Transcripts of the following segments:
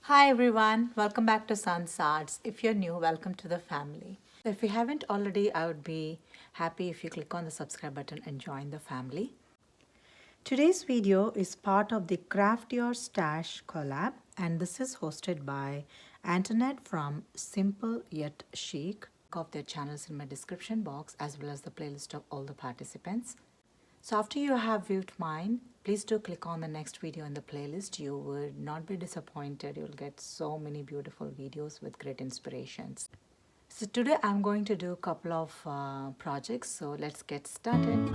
Hi everyone, welcome back to Sun's Arts. If you're new, welcome to the family. So if you haven't already, I would be happy if you click on the subscribe button and join the family. Today's video is part of the Craft Your Stash collab, and this is hosted by Antoinette from Simple Yet Chic. Of their channels in my description box as well as the playlist of all the participants. So after you have viewed mine, please do click on the next video in the playlist. You would not be disappointed. You'll get so many beautiful videos with great inspirations. So today I'm going to do a couple of projects. So let's get started.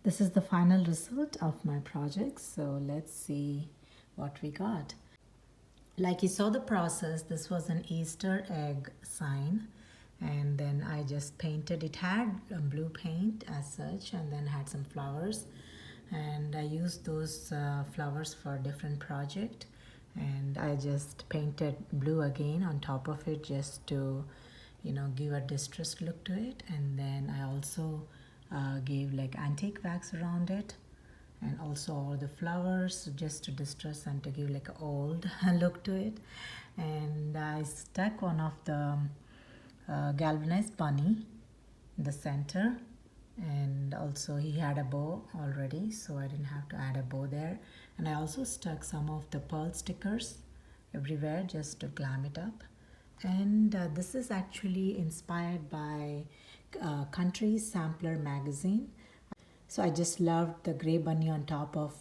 This is the final result of my project. So let's see what we got. Like you saw the process, this was an Easter egg sign, and then I just painted. It had a blue paint as such, and then had some flowers, and I used those flowers for a different project, and I just painted blue again on top of it just to give a distressed look to it. And then I also gave like antique wax around it, and also all the flowers just to distress and to give like an old look to it. And I stuck one of the galvanized bunny in the center, and also he had a bow already, so I didn't have to add a bow there. And I also stuck some of the pearl stickers everywhere just to glam it up. And this is actually inspired by Country Sampler magazine. So I just loved the gray bunny on top of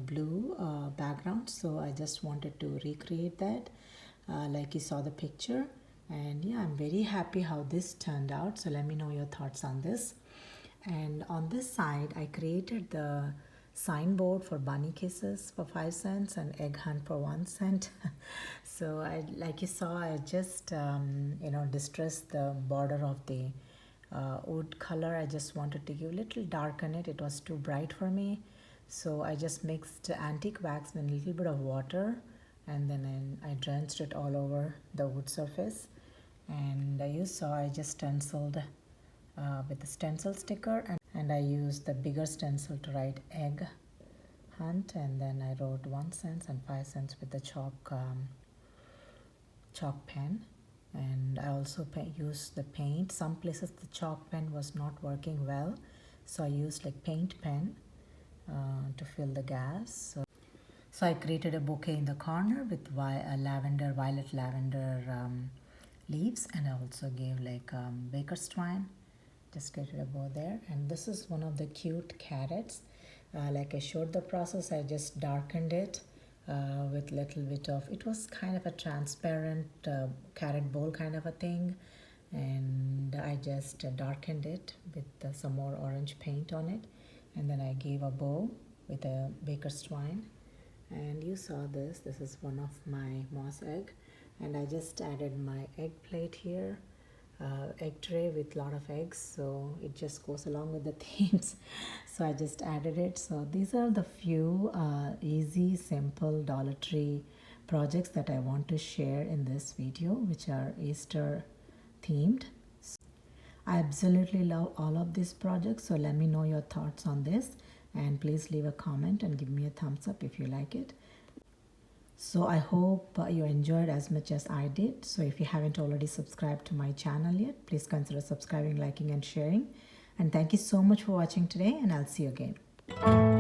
blue background. So I just wanted to recreate that like you saw the picture. And yeah, I'm very happy how this turned out. So let me know your thoughts on this. And on this side, I created the signboard for bunny kisses for 5 cents and egg hunt for 1 cent. So like you saw, I just distressed the border of the wood color. I just wanted to give a little darken it. It was too bright for me. So I just mixed antique wax with a little bit of water, and then I drenched it all over the wood surface. And you saw I just stenciled with the stencil sticker, and I used the bigger stencil to write egg hunt, and then I wrote 1 cent and 5 cents with the chalk pen. And I also used the paint. Some places the chalk pen was not working well, so I used like paint pen to fill the gaps. So I created a bouquet in the corner with violet lavender leaves, and I also gave like baker's twine. Just created a bow there. And this is one of the cute carrots. Like I showed the process, I just darkened it with little bit of, it was kind of a transparent carrot bowl kind of a thing, and I just darkened it with some more orange paint on it, and then I gave a bow with a baker's twine. And you saw this is one of my moss egg, and I just added my egg plate here, egg tray with a lot of eggs, so it just goes along with the themes. So I just added it. So these are the few easy, simple Dollar Tree projects that I want to share in this video, which are Easter themed. I absolutely love all of these projects, so let me know your thoughts on this, and please leave a comment and give me a thumbs up if you like it. So I hope you enjoyed as much as I did. So if you haven't already subscribed to my channel yet, please consider subscribing, liking and sharing. And thank you so much for watching today, and I'll see you again.